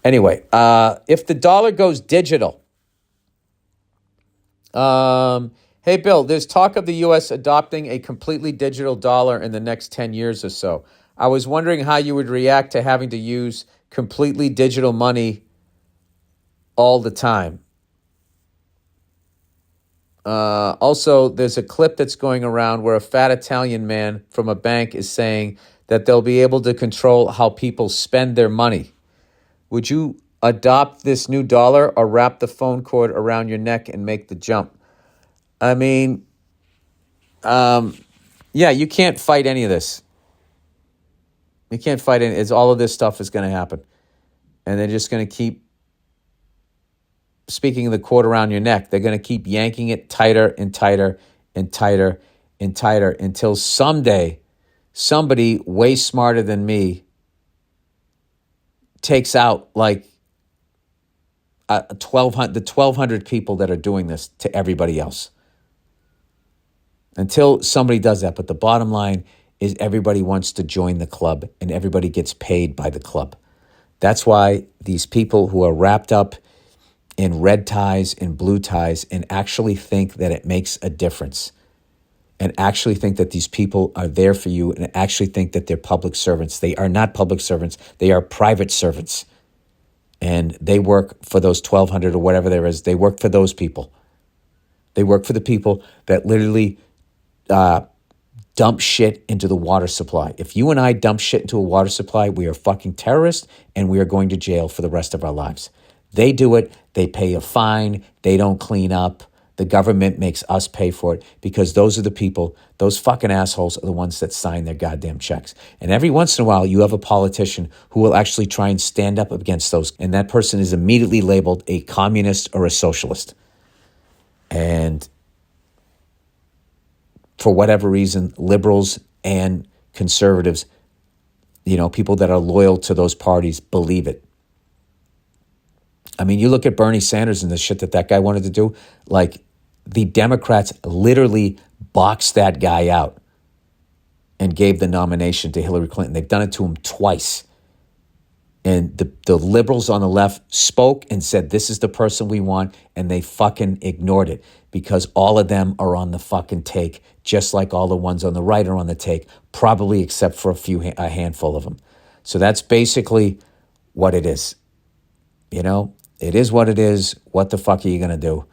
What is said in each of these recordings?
Anyway, if the dollar goes digital, hey, Bill, there's talk of the U.S. adopting a completely digital dollar in the next 10 years or so. I was wondering how you would react to having to use completely digital money all the time. Also, there's a clip that's going around where a fat Italian man from a bank is saying that they'll be able to control how people spend their money. Would you adopt this new dollar or wrap the phone cord around your neck and make the jump? I mean, yeah, you can't fight any of this. You can't fight any. It's all of this stuff is going to happen. And they're just going to keep, speaking of the cord around your neck, they're going to keep yanking it tighter and tighter and tighter and tighter until someday somebody way smarter than me takes out like the 1,200 people that are doing this to everybody else. Until somebody does that. But the bottom line is everybody wants to join the club and everybody gets paid by the club. That's why these people who are wrapped up in red ties and blue ties and actually think that it makes a difference and actually think that these people are there for you and actually think that they're public servants. They are not public servants. They are private servants. And they work for those 1,200 or whatever there is. They work for those people. They work for the people that literally dump shit into the water supply. If you and I dump shit into a water supply, we are fucking terrorists and we are going to jail for the rest of our lives. They do it. They pay a fine. They don't clean up. The government makes us pay for it because those are the people, those fucking assholes are the ones that sign their goddamn checks. And every once in a while, you have a politician who will actually try and stand up against those. And that person is immediately labeled a communist or a socialist. And for whatever reason, liberals and conservatives, people that are loyal to those parties believe it. I mean, you look at Bernie Sanders and the shit that guy wanted to do. Like, the Democrats literally boxed that guy out and gave the nomination to Hillary Clinton. They've done it to him twice. And the liberals on the left spoke and said, this is the person we want. And they fucking ignored it because all of them are on the fucking take, just like all the ones on the right are on the take, probably except for a handful of them. So that's basically what it is. It is what it is. What the fuck are you going to do?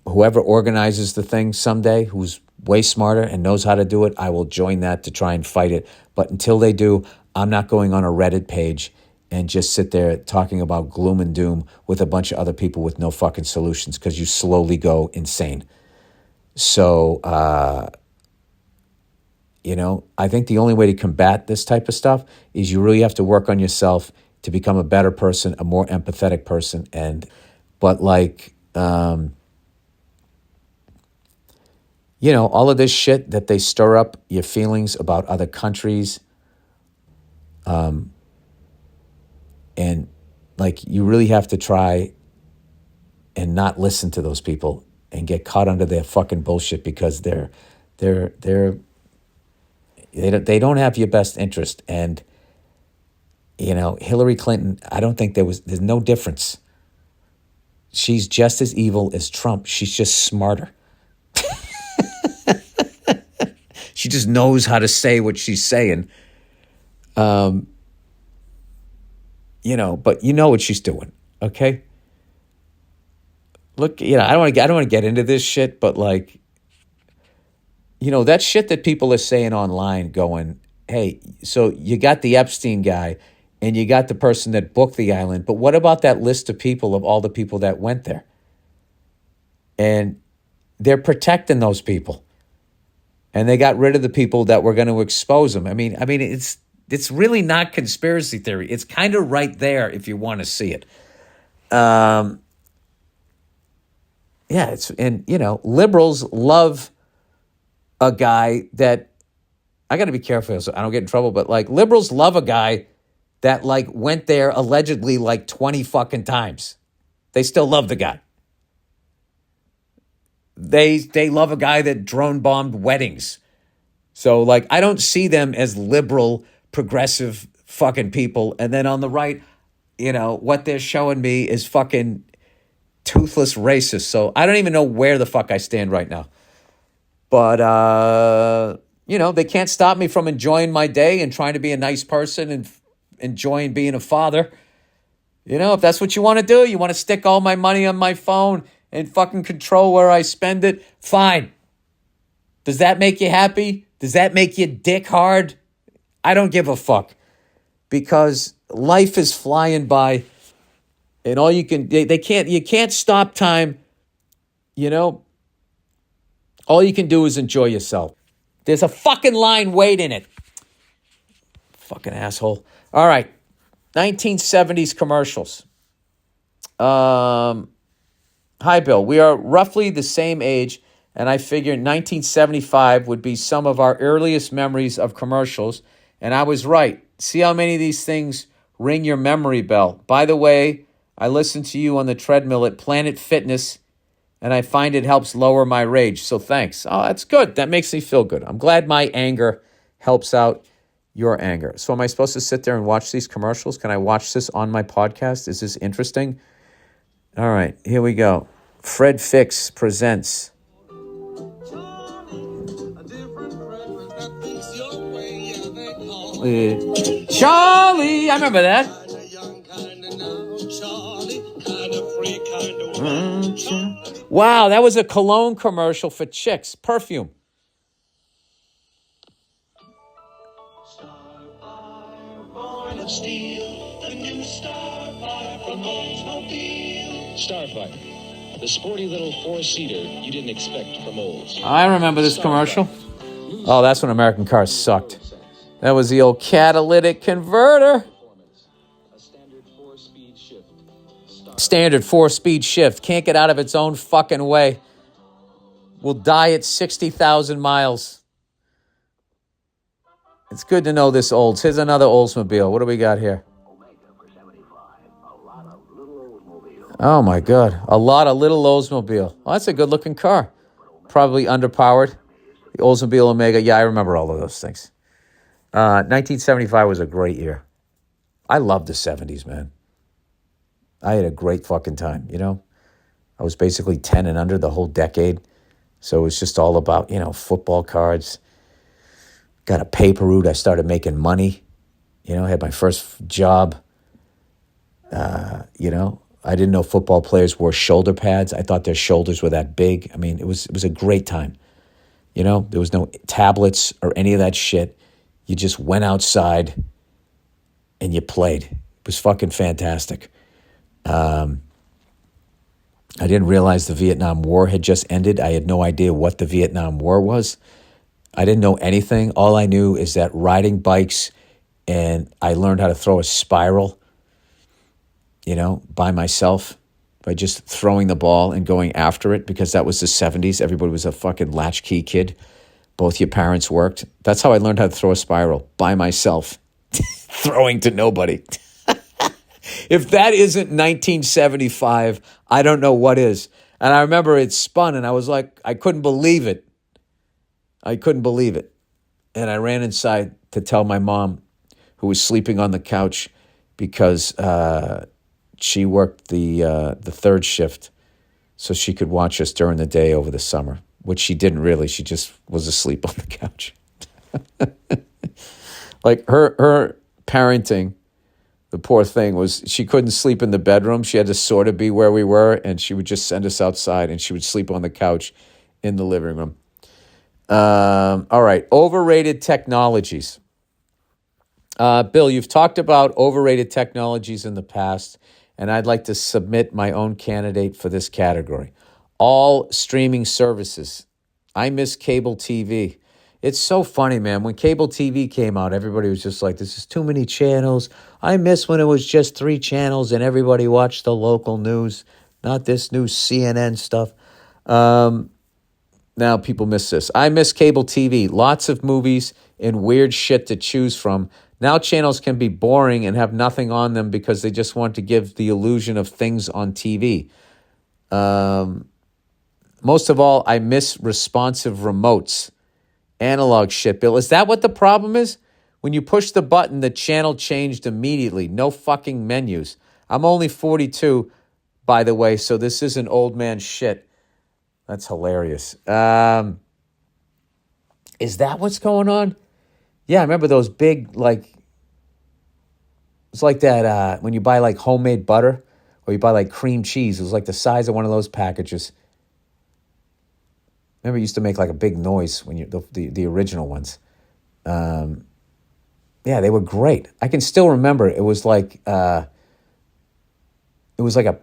Whoever organizes the thing someday, who's way smarter and knows how to do it, I will join that to try and fight it. But until they do, I'm not going on a Reddit page and just sit there talking about gloom and doom with a bunch of other people with no fucking solutions because you slowly go insane. So, I think the only way to combat this type of stuff is you really have to work on yourself to become a better person, a more empathetic person. But all of this shit that they stir up your feelings about other countries. And you really have to try and not listen to those people and get caught under their fucking bullshit because they don't have your best interest. And, Hillary Clinton, I don't think there's no difference. She's just as evil as Trump. She's just smarter. She just knows how to say what she's saying. But you know what she's doing, okay? Look, I don't want to get into this shit, but that shit that people are saying online going, hey, so you got the Epstein guy and you got the person that booked the island, but what about that list of people, of all the people that went there? And they're protecting those people. And they got rid of the people that were going to expose them. I mean, it's really not conspiracy theory. It's kind of right there if you want to see it. Liberals love a guy that, I got to be careful so I don't get in trouble, but liberals love a guy that went there allegedly 20 fucking times. They still love the guy. They love a guy that drone bombed weddings. So, like, I don't see them as liberal, progressive fucking people. And then on the right, what they're showing me is fucking toothless racist. So I don't even know where the fuck I stand right now. But, they can't stop me from enjoying my day and trying to be a nice person and enjoying being a father. If that's what you want to do, you want to stick all my money on my phone and fucking control where I spend it, fine. Does that make you happy? Does that make you dick hard? I don't give a fuck. Because life is flying by, and all you can't stop time, All you can do is enjoy yourself. There's a fucking line waiting it. Fucking asshole. All right. 1970s commercials. Hi, Bill. We are roughly the same age, and I figured 1975 would be some of our earliest memories of commercials, and I was right. See how many of these things ring your memory bell. By the way, I listen to you on the treadmill at Planet Fitness, and I find it helps lower my rage, so thanks. Oh, that's good. That makes me feel good. I'm glad my anger helps out your anger. So am I supposed to sit there and watch these commercials? Can I watch this on my podcast? Is this interesting? All right, here we go. Fred Fix presents. Charlie, I remember that. Wow, that was a cologne commercial for chicks, perfume. Starfire, the sporty little four-seater you didn't expect from Olds. I remember this commercial. Oh, that's when American cars sucked. That was the old catalytic converter. Standard four-speed shift. Can't get out of its own fucking way. Will die at 60,000 miles. It's good to know this Olds. Here's another Oldsmobile. What do we got here? Oh, my God. A lot of little Oldsmobile. Well, that's a good-looking car. Probably underpowered. The Oldsmobile Omega. Yeah, I remember all of those things. 1975 was a great year. I loved the 70s, man. I had a great fucking time, I was basically 10 and under the whole decade. So it was just all about, football cards. Got a paper route. I started making money. I had my first job. I didn't know football players wore shoulder pads. I thought their shoulders were that big. I mean, it was a great time. There was no tablets or any of that shit. You just went outside and you played. It was fucking fantastic. I didn't realize the Vietnam War had just ended. I had no idea what the Vietnam War was. I didn't know anything. All I knew is that riding bikes, and I learned how to throw a spiral, by myself, by just throwing the ball and going after it, because that was the 70s. Everybody was a fucking latchkey kid. Both your parents worked. That's how I learned how to throw a spiral, by myself, throwing to nobody. If that isn't 1975, I don't know what is. And I remember it spun, and I was like, I couldn't believe it. And I ran inside to tell my mom, who was sleeping on the couch because she worked the third shift, so she could watch us during the day over the summer, which she didn't really. She just was asleep on the couch. Like her parenting, the poor thing was she couldn't sleep in the bedroom. She had to sort of be where we were, and she would just send us outside, and she would sleep on the couch in the living room. All right, overrated technologies. Bill, you've talked about overrated technologies in the past, and I'd like to submit my own candidate for this category. All streaming services. I miss cable TV. It's so funny, man. When cable TV came out, everybody was just like, this is too many channels. I miss when it was just 3 channels and everybody watched the local news, not this new CNN stuff. Now people miss this. I miss cable TV. Lots of movies and weird shit to choose from. Now channels can be boring and have nothing on them because they just want to give the illusion of things on TV. Most of all, I miss responsive remotes. Analog shit, Bill. Is that what the problem is? When you push the button, the channel changed immediately. No fucking menus. I'm only 42, by the way, so this isn't old man shit. That's hilarious. Is that what's going on? Yeah, I remember those big, like, it's like that when you buy like homemade butter or you buy like cream cheese. It was like the size of one of those packages. Remember, it used to make like a big noise when the original ones. Yeah, they were great. I can still remember it was like a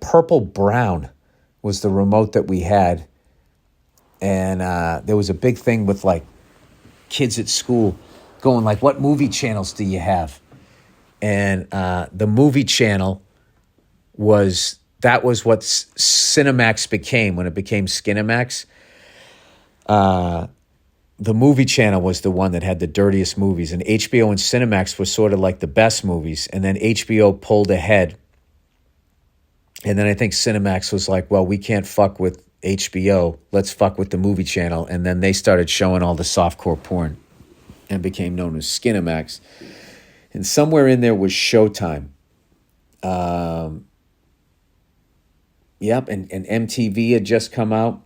purple brown was the remote that we had, and there was a big thing with like kids at school going like, "What movie channels do you have?" And the movie channel was what Cinemax became when it became Skinemax. The movie channel was the one that had the dirtiest movies, and HBO and Cinemax was sort of like the best movies, and then HBO pulled ahead. And then I think Cinemax was like, well, we can't fuck with HBO. Let's fuck with the movie channel. And then they started showing all the softcore porn and became known as Skinemax. And somewhere in there was Showtime. Yep, and MTV had just come out.